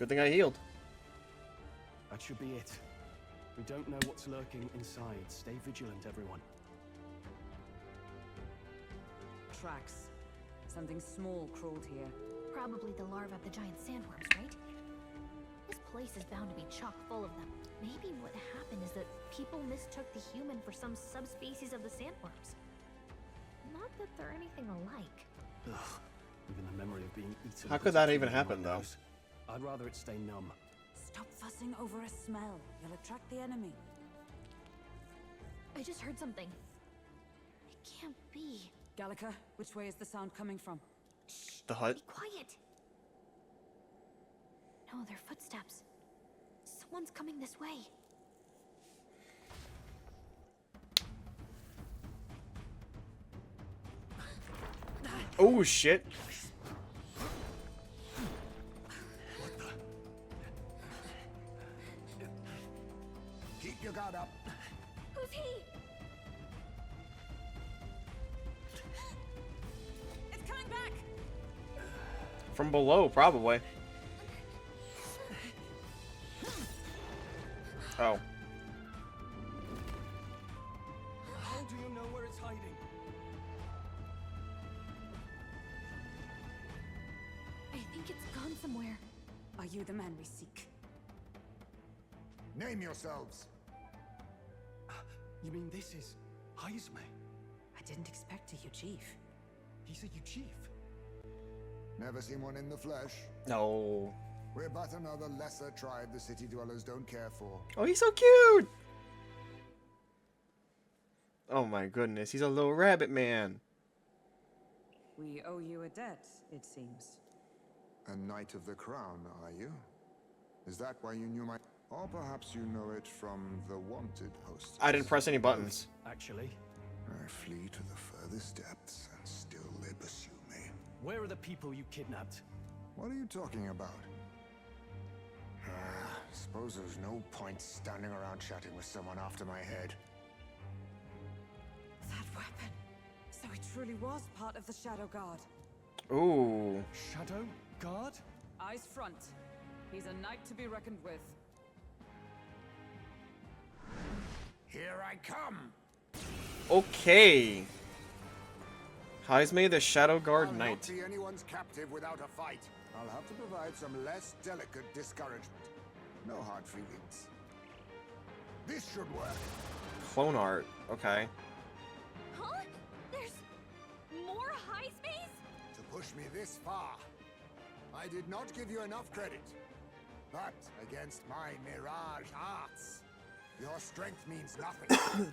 Good thing I healed. That should be it. We don't know what's lurking inside. Stay vigilant, everyone. Tracks. Something small crawled here. Probably the larvae of the giant sandworms, right? This place is bound to be chock full of them. Maybe what happened is that people mistook the human for some subspecies of the sandworms. Not that they're anything alike. Ugh. Even the memory of being eaten. How could that even happen, though? I'd rather it stay numb. Stop fussing over a smell. You'll attract the enemy. I just heard something. It can't be. Gallica, which way is the sound coming from? Shh, The hut? be quiet. No, they're footsteps. Someone's coming this way. Oh shit! Keep your guard up. Who's he? It's coming back! From below, probably. Oh. How do you know where it's hiding? I think it's gone somewhere. Are you the man we seek? Name yourselves. You mean this is Heismay? I didn't expect a you chief. He's a you chief. Never seen one in the flesh. No. We're but another lesser tribe the city dwellers don't care for. Oh, he's so cute! Oh my goodness, he's a little rabbit man. We owe you a debt, it seems. A knight of the crown, are you? Is that why you knew my... Or perhaps you know it from the wanted post. I didn't press any buttons. Actually, I flee to the furthest depths, and still they pursue me. where are the people you kidnapped? What are you talking about? Suppose there's no point standing around chatting with someone after my head. That weapon. So he truly was part of the Shadow Guard. Ooh. Shadow Guard? Eyes front. He's a knight to be reckoned with. Here I come! Okay. Heismay the Shadow Guard I'll Knight. not be anyone's captive without a fight. I'll have to provide some less delicate discouragement. No hard feelings. This should work. Clone art. Okay. Huh? There's more Heismays? To push me this far, I did not give you enough credit. But against my mirage arts, your strength means nothing.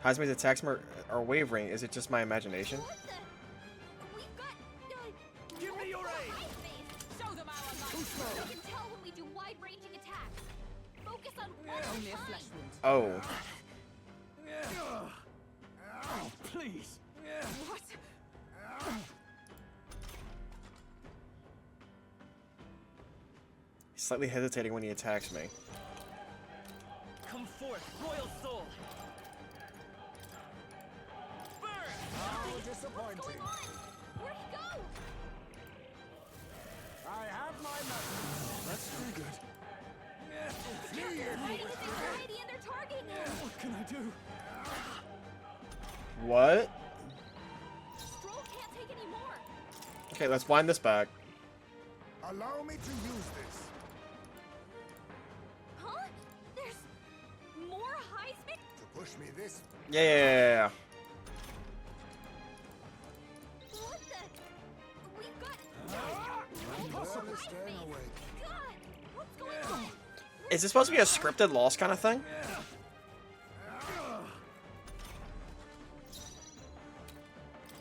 Heismay's attacks are wavering. Is it just my imagination? What the? We've got... Give me your aid! Heismays! Show them our light! We can tell when we do wide-ranging attacks. Focus on one Only a time. flesh wound. Oh. Oh, please! What? He's slightly hesitating when he attacks me. Come forth, royal soul! Burn! How What's disappointing. going on? Where'd he go? I have my method. That's very good. They're fighting his anxiety and they're targeting him. What can I do? What? Stroll can't take any more. Okay, let's wind this back. Allow me to use this. Huh? There's more Heismay? To push me this. Yeah. What the? We've got... Barely staying awake. God! What's going on? Is this supposed to be a scripted loss kind of thing?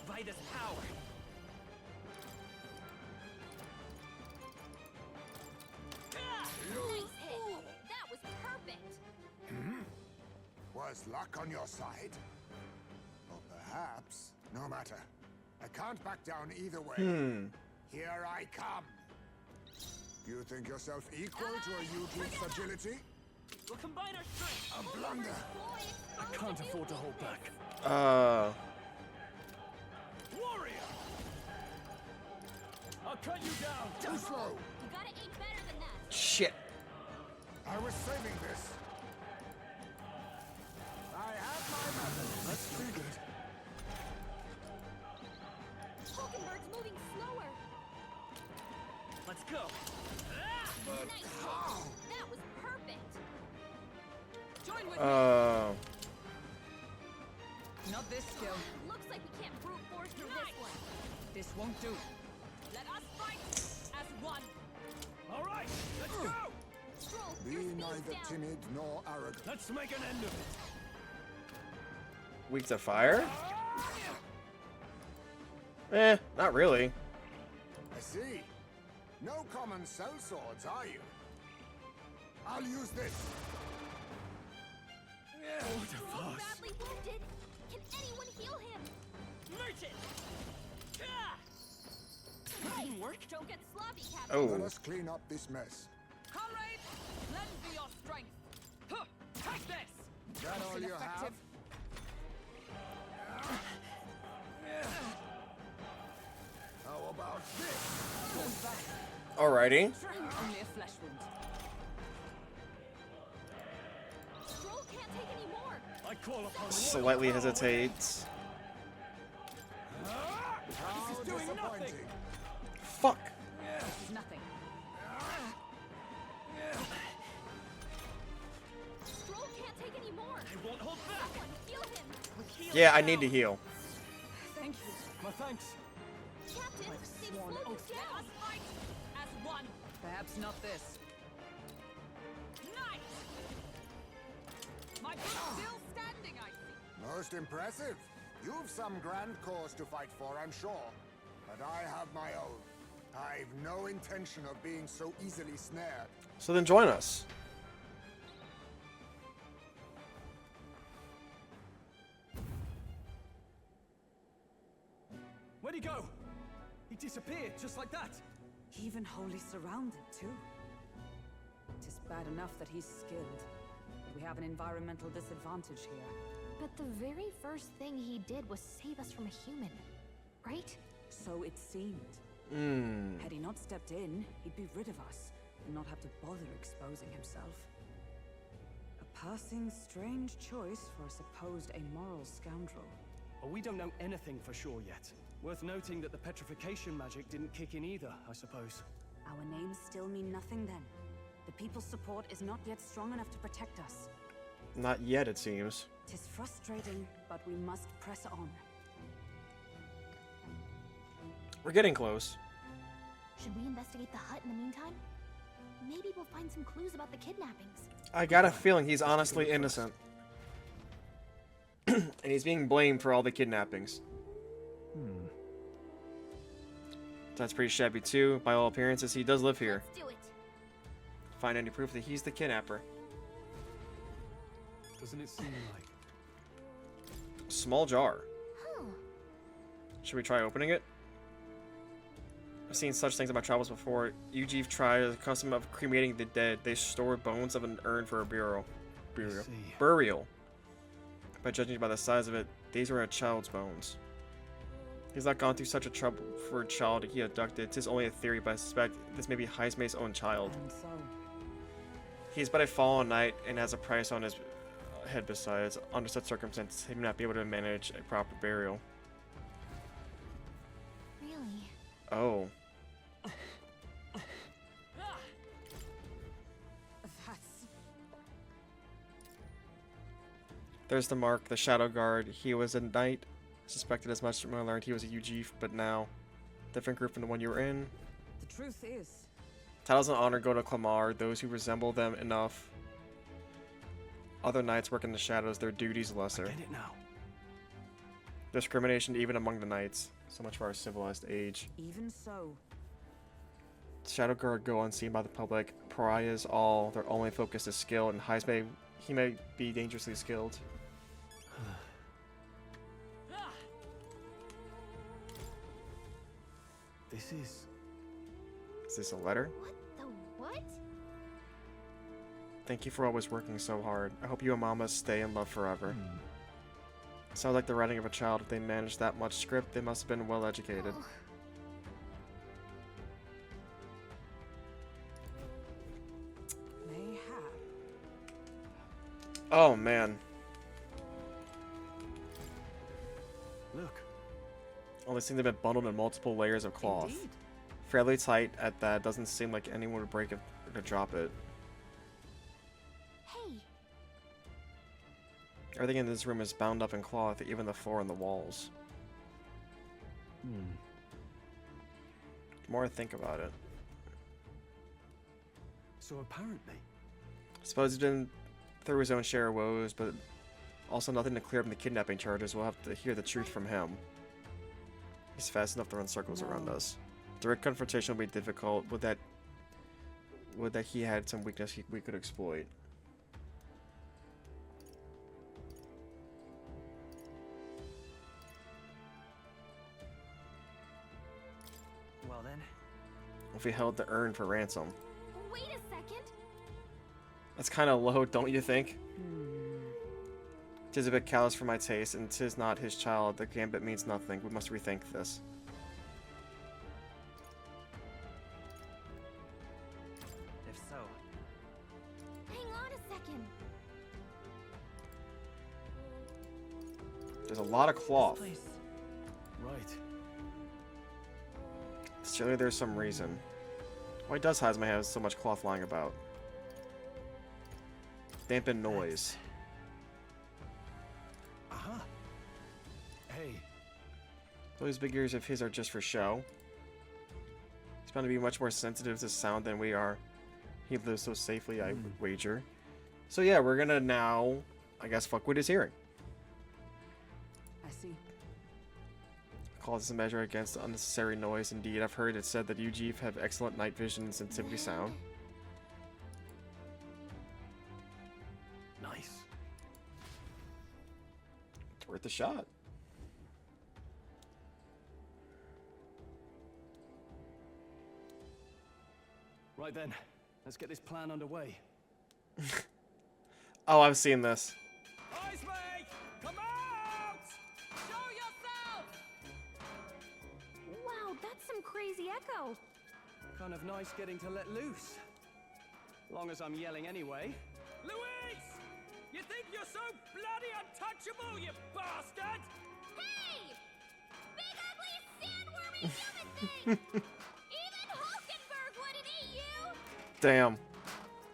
Vitus power! Nice hit. That was perfect. Was luck on your side? Or perhaps, no matter. I can't back down either way. Here I come. You think yourself equal to a Eugene's agility? We'll combine our strength! A blunder. Boy, I can't afford to hold back. Uh. Warrior! cut you down. Too slow. You gotta aim better than that. Shit. I was saving this. I have my method. That's pretty good. Hulkenberg's moving slower. Let's go. Nice hit. That was perfect. Join with Oh. me. Not this skill. Looks like we can't brute force through this one. This won't do. Let us fight as one. All right, let's go. Stroll, Be your speed's neither down. timid nor arrogant. Let's make an end of it. Weak to fire? Eh, not really. I see. No common cell swords, are you? I'll use this. Stroll's badly wounded. Can anyone heal him? Merchant. Didn't work. Don't get sloppy, Captain. Let Oh. us clean up this mess. Comrades, lend me your strength. Huh, take this. That all you have? How about this? Alrighty. Only a flesh wound. Stroll can't take any more. I call upon the Slightly hesitates. How is doing nothing. disappointing. Fuck. This is nothing. Stroll can't take any more. I won't hold back. Someone heal him. Yeah, I need to heal. Thank you. My thanks. Captain, they've Sworn slowed oath. you Let down. us fight as one. Perhaps not this. Nice. My foot's still standing, I see. Most impressive. You've some grand cause to fight for, I'm sure. But I have my own. I've no intention of being so easily snared. So then join us. Where'd he go? He disappeared just like that. Even wholly surrounded, too. Tis bad enough that he's skilled. But we have an environmental disadvantage here. But the very first thing he did was save us from a human, right? So it seemed. Hmm. Had he not stepped in, he'd be rid of us, and not have to bother exposing himself. A passing strange choice for a supposed amoral scoundrel. Well, we don't know anything for sure yet. Worth noting that the petrification magic didn't kick in either, I suppose. Our names still mean nothing then. The people's support is not yet strong enough to protect us. Not yet, it seems. Tis frustrating, but we must press on. We're getting close. Should we investigate the hut in the meantime? Maybe we'll find some clues about the kidnappings. I got a feeling he's honestly innocent. And he's being blamed for all the kidnappings. That's pretty shabby too. By all appearances, he does live here. Let's do it. Find any proof that he's the kidnapper. Doesn't it seem like? Small jar. Huh. Should we try opening it? I've seen such things in my travels before. Ujiv tried the custom of cremating the dead. They store bones of an urn for a burial. see. Burial. By judging by the size of it, these were a child's bones. He's not gone through such a trouble for a child he abducted. 'Tis only a theory, but I suspect this may be Heismay's own child. And so, He's but a fallen knight and has a price on his head besides. Under such circumstances, he may not be able to manage a proper burial. Really? Oh. that's... There's the mark, the Shadow Guard. He was a knight. Suspected as much when I learned he was a Ujif, but now, different group from the one you were in. The truth is, Titles and honor go to Clamar, those who resemble them enough. Other knights work in the shadows, their duties lesser. Get it now. Discrimination even among the knights. So much for our civilized age. even so, Shadow Guard go unseen by the public. Pariahs all, their only focus is skill, and Heismay, he may be dangerously skilled. This is... Is this a letter? What the what? Thank you for always working so hard. I hope you and Mama stay in love forever. Sounds like the writing of a child. If they managed that much script, they must have been well educated. Oh. Oh man. Look. All these things have been bundled in multiple layers of cloth. Indeed. Fairly tight at that. Doesn't seem like anyone would break it or drop it. Hey, Everything in this room is bound up in cloth, even the floor and the walls. The more I think about it. So apparently, I suppose he's been through his own share of woes, but also nothing to clear up the kidnapping charges. We'll have to hear the truth from him. He's fast enough to run circles around us. Direct confrontation will be difficult. Would that he had some weakness we could exploit. well then. If we held the urn for ransom. wait a second. That's kind of low, don't you think? 'Tis a bit callous for my taste, and 'tis not his child. The gambit means nothing. We must rethink this. If so. Hang on a second. There's a lot of cloth. Right. Surely there's some reason. Why does Heismay have so much cloth lying about? Dampen noise. Aha. Hey. Those big ears of his are just for show. He's bound to be much more sensitive to sound than we are. He lives so safely, I would wager. So yeah, we're gonna now, I guess, fuck with his hearing. I see. Call this a measure against unnecessary noise. Indeed, I've heard it said that UG have excellent night vision and sensitivity to sound. Nice. It's worth a shot. Right then. Let's get this plan underway. Oh, I've seen this. Heismay! Come out! Show yourself! Wow, that's some crazy echo. Kind of nice getting to let loose. Long as I'm yelling anyway. Louise! You think you're so bloody untouchable, you bastard? Hey! Big ugly sandwormy human thing! Even Hulkenberg wouldn't eat you! Damn.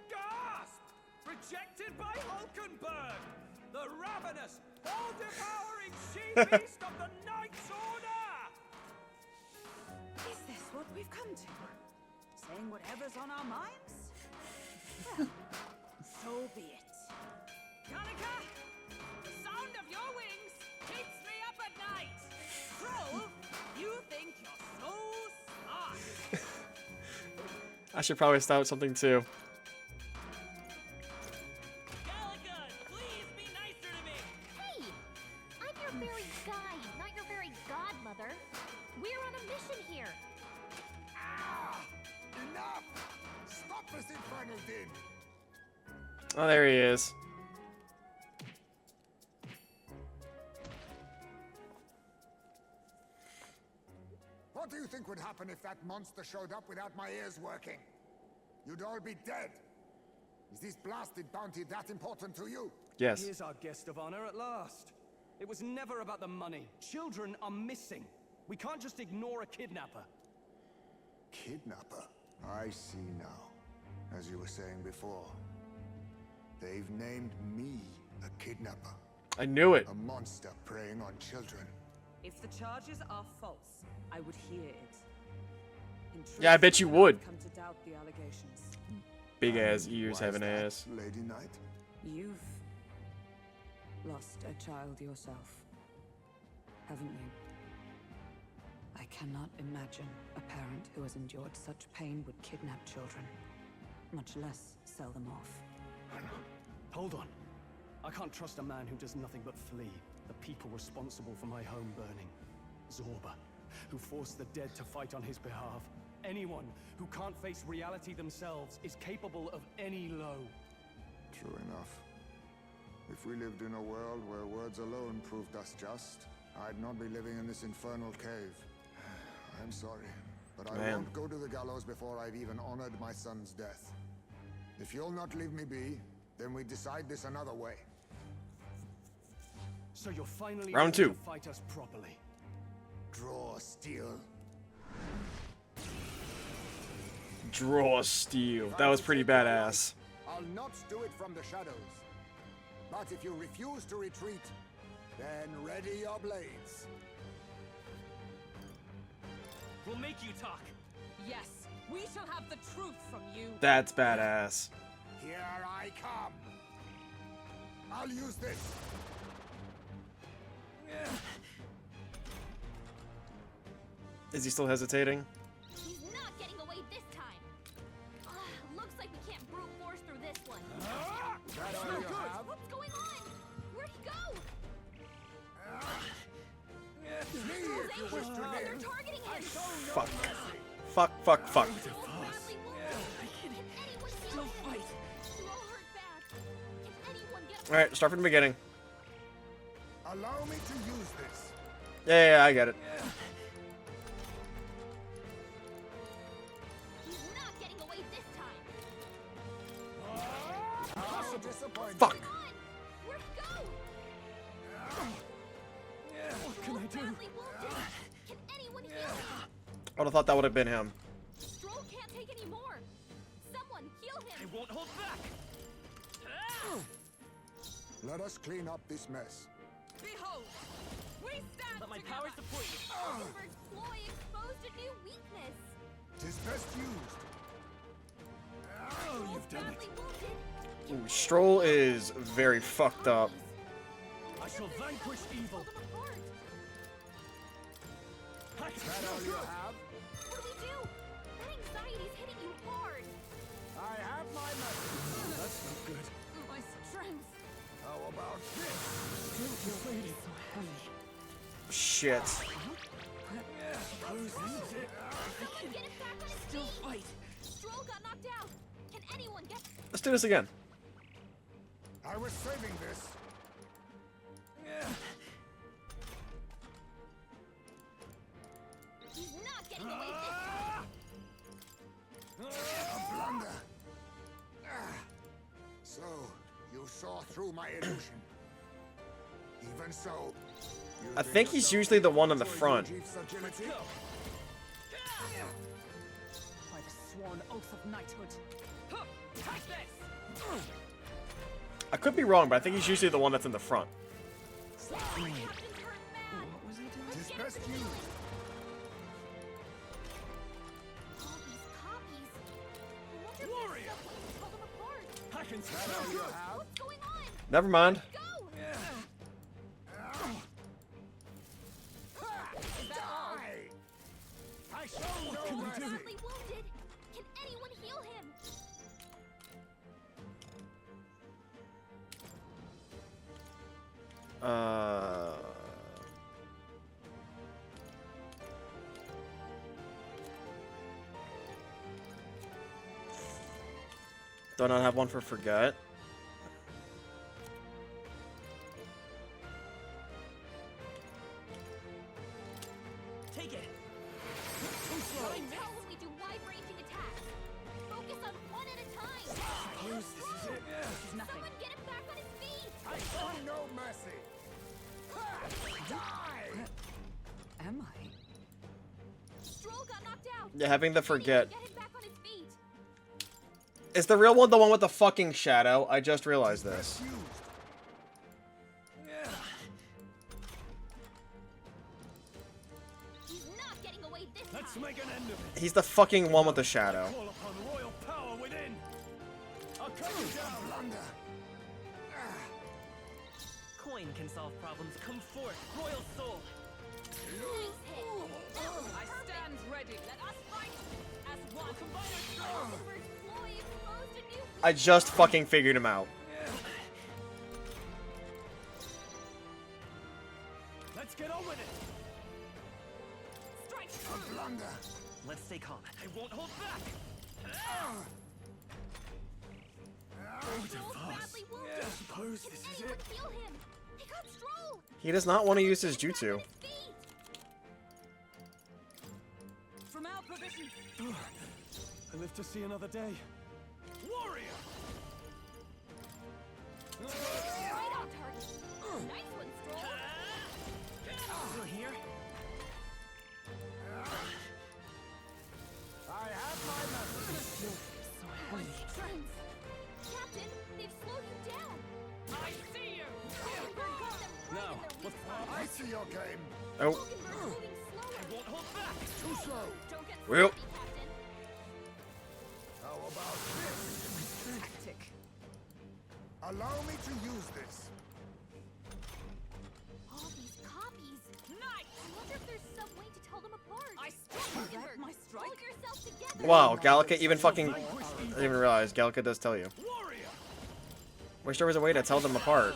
Gasp! Rejected by Hulkenberg! The ravenous, all-devouring she-beast of the Knight's Order! Is this what we've come to? Saying whatever's on our minds? Well, so be it. Kanika, the sound of your wings keeps me up at night. Troll, you think you're so smart. I should probably start with something too. Gallagher, please be nicer to me! Hey! I'm your fairy guide, not your fairy godmother. We're on a mission here. Ah! Enough! Stop this infernal din! Oh, there he is. What do you think would happen if that monster showed up without my ears working? You'd all be dead. Is this blasted bounty that important to you? Yes. Here's our guest of honor at last. It was never about the money. Children are missing. We can't just ignore a kidnapper. Kidnapper? I see now. As you were saying before, they've named me a kidnapper. I knew it. A monster preying on children. If the charges are false, I would hear it. In truth, Yeah, I bet you would. I've come to doubt the allegations. Big ass And ears why have is an that, ass. Lady Knight? You've lost a child yourself, haven't you? I cannot imagine a parent who has endured such pain would kidnap children, much less sell them off. Hold on. I can't trust a man who does nothing but flee the people responsible for my home burning. Zorba, who forced the dead to fight on his behalf. Anyone who can't face reality themselves is capable of any low. True enough. If we lived in a world where words alone proved us just, I'd not be living in this infernal cave. I'm sorry, but I Man. won't go to the gallows before I've even honored my son's death. If you'll not leave me be, Then we decide this another way. So you're finally Round ready two. to fight us properly. Draw steel. Draw steel. That was pretty badass. I'll not do it from the shadows. But if you refuse to retreat, then ready your blades. We'll make you talk. Yes, we shall have the truth from you. That's badass. Here I come. I'll use this. Is he still hesitating? He's not getting away this time. Looks like we can't brute force through this one. That all you have? What's going on? Where'd he go? Me, if you wish to They're live. targeting him. Fuck. Fuck, fuck, fuck. So badly wounded. Can anyone heal him? We're all hurt bad. Can anyone get Alright, start from the beginning. Allow me to use this. Yeah, I get it. He's not getting away this time. How disappointing. Fuck. Come on. Where'd he go? What can I do? Badly wounded. Can anyone heal him? I would have thought that would have been him. Stroll can't take any more. Someone heal him. won't hold back. Let us clean up this mess. Behold, we stand Let my together. power support you. Over's ploy exposed a new weakness. Tis best used. Oh, you've done it. Badly wounded. Ooh, Stroll is very fucked up. I shall vanquish evil. Pull them apart. That all you have? What do we do? That anxiety's hitting you hard. I have my message. That's not good. My strength. How about this? You're fading. Shit. Someone get it back on his feet. Fight. Stroll got knocked out. Can anyone get... Let's do this again. I was saving this. He's not getting away this time. A blunder. So, you saw through my illusion. Even so, you I think he's usually the one on the front. Jeep's agility? By the sworn oath of knighthood. Huh, take this! I could be wrong, but I think he's usually the one that's in the front. Captain's hurt bad. Tis best used. All these copies. I wonder if Warrior. there's some way to pull them apart. I can That all you have? What's going on? Never mind. Go! Die! I show no mercy. Badly wounded. Can anyone heal him? Do I not have one for forget? take it. Don't tell when we do wide-ranging attacks. Focus on one at a time. Suppose this is it. Nothing. Someone get him back on his feet. I show no mercy. Die! Am I? Stroll got knocked out. Yeah, having the forget. Get him back on his feet. Is the real one the one with the fucking shadow? I just realized this. Used. He's not getting away this Let's time. make an end of it. He's the fucking one with the shadow. Call upon royal power within. I'll cut you down. Blunder. Coin can solve problems. Come forth, royal soul. Nice hit. That was I perfect. stand ready. Let us fight as one. Over's ploy exposed a new I just fucking figured him out. Let's get on with it. Strike A true. blunder. Let's stay calm. I won't hold back. Stroll's badly wounded. Suppose Can this is anyone it. heal him? He got Stroll. He does not want to use his Get him back jutsu. on his feet. From our provisions. I live to see another day. Warrior. Right on target. Nice one, Stroll. Still here? I have my message. So heavy. Friends. Captain, they've slowed you down. I see you! Hulkenberg got them right Now, in their weak what's- spot. I see your game. Oh, Hulkenberg's moving slower. Won't hold back. Too slow. Don't get Well. sloppy, Captain. How about this? Tactic. Allow me to use this. All these copies. Nice! I wonder if there's some way to tell them apart. I struck Hulkenberg, my strike. hold yourself together. wow, Gallica even fucking... I didn't even realize Gallica does tell you. Warrior! Wish there was a way to tell them apart.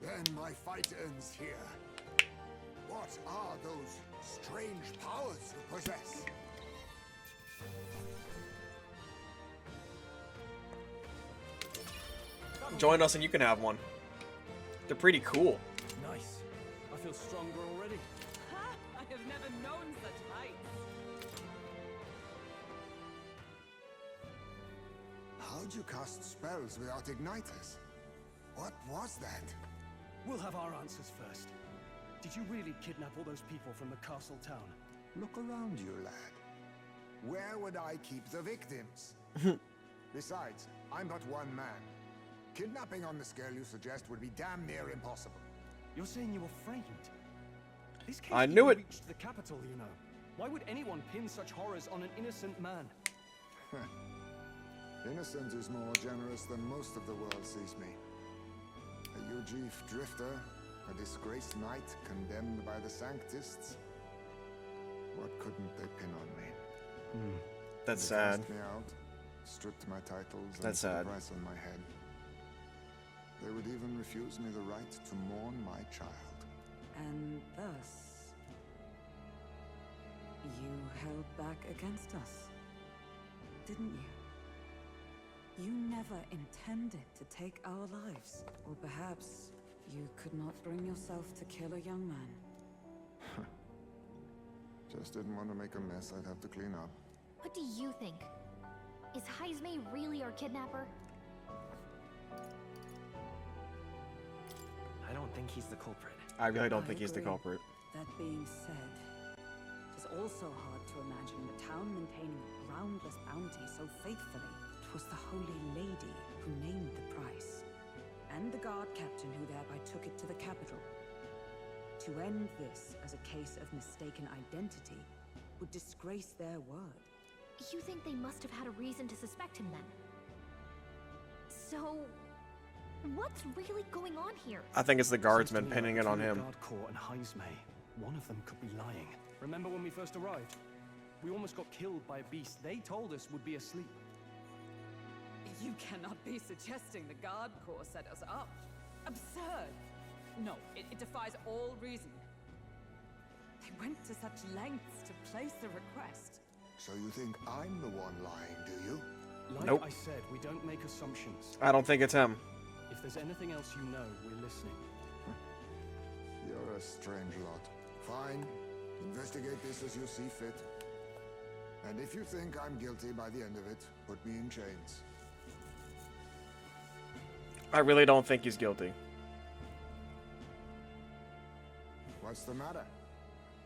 Then my fight ends here. What are those strange powers you possess? Join us and you can have one. They're pretty cool. Nice. I feel stronger already. Ha! I have never known such heights. How'd you cast spells without igniters? What was that? We'll have our answers first. Did you really kidnap all those people from the castle town? Look around you, lad. Where would I keep the victims? Besides, I'm but one man. Kidnapping on the scale you suggest would be damn near impossible. You're saying you were framed? This case I knew even it. reached the capital, you know. Why would anyone pin such horrors on an innocent man? Innocent is more generous than most of the world sees me. A Ujif drifter, a disgraced knight condemned by the Sanctists. What couldn't they pin on me? That's They sad. cast me out, stripped my titles, and That's put a sad. price on my head. They would even refuse me the right to mourn my child. And thus, you held back against us, didn't you? You never intended to take our lives. Or perhaps you could not bring yourself to kill a young man. Just didn't want to make a mess I'd have to clean up. What do you think? Is Heismay really our kidnapper? I don't think he's the culprit. I really don't I think he's the agree. culprit. That being said, it is also hard to imagine the town maintaining a groundless bounty so faithfully. It was the Holy Lady who named the price, and the guard captain who thereby took it to the capital. To end this as a case of mistaken identity would disgrace their word. You think they must have had a reason to suspect him then? So, what's really going on here? I think it's the guardsmen Seems to me pinning like it on between him. the Guard Corps and Heismay, one of them could be lying. Remember when we first arrived? We almost got killed by a beast they told us would be asleep. You cannot be suggesting the Guard Corps set us up. Absurd. No, it defies all reason. They went to such lengths to place the request. So you think I'm the one lying, do you? Like Nope. I said, we don't make assumptions. I don't think it's him. If there's anything else you know, we're listening. You're a strange lot. Fine. Investigate this as you see fit. And if you think I'm guilty by the end of it, put me in chains. I really don't think he's guilty. What's the matter?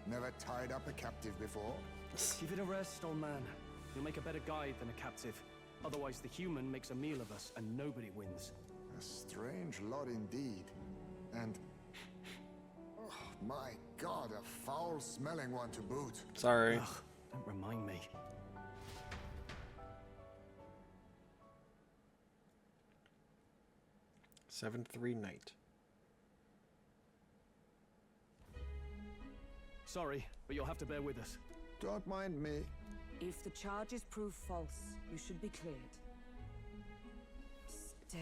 Never tied up a captive before? Give it a rest, old man. You'll make a better guide than a captive. Otherwise, the human makes a meal of us, and nobody wins. A strange lot indeed. And... oh, my God, a foul-smelling one to boot. Sorry. Ugh, don't remind me. 7-3 Knight. Sorry, but you'll have to bear with us. Don't mind me. If the charges prove false, you should be cleared. Still,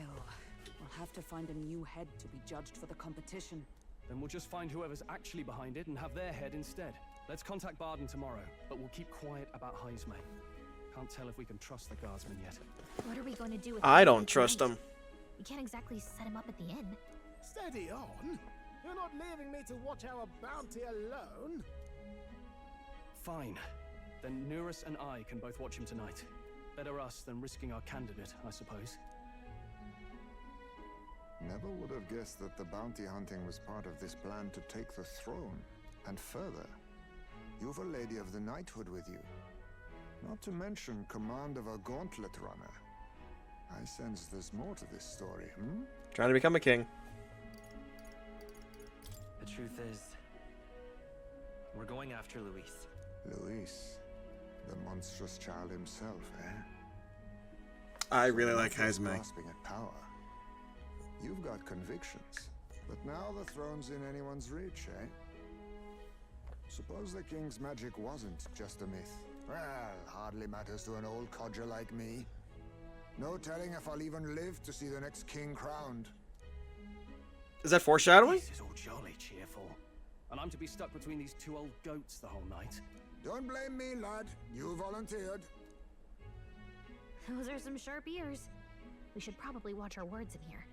we'll have to find a new head to be judged for the competition. Then we'll just find whoever's actually behind it and have their head instead. Let's contact Barden tomorrow, but we'll keep quiet about Heismay. Can't tell if we can trust the guardsmen yet. What are we going to do with I him don't trust tonight? him. We can't exactly set him up at the inn. Steady on. You're not leaving me to watch our bounty alone. Fine. Then Nurus and I can both watch him tonight. Better us than risking our candidate, I suppose. Never would have guessed that the bounty hunting was part of this plan to take the throne. And further, you've a lady of the knighthood with you. Not to mention command of a gauntlet runner. I sense there's more to this story, hmm? Trying to become a king. The truth is, we're going after Luis. Luis, the monstrous child himself, eh? I really like Heismay. Heismay. Grasping at power. You've got convictions, but now the throne's in anyone's reach, eh? Suppose the king's magic wasn't just a myth. Well, hardly matters to an old codger like me. No telling if I'll even live to see the next king crowned. Is that foreshadowing? This is all jolly cheerful. And I'm to be stuck between these two old goats the whole night. Don't blame me, lad. You volunteered. Those are some sharp ears. We should probably watch our words in here.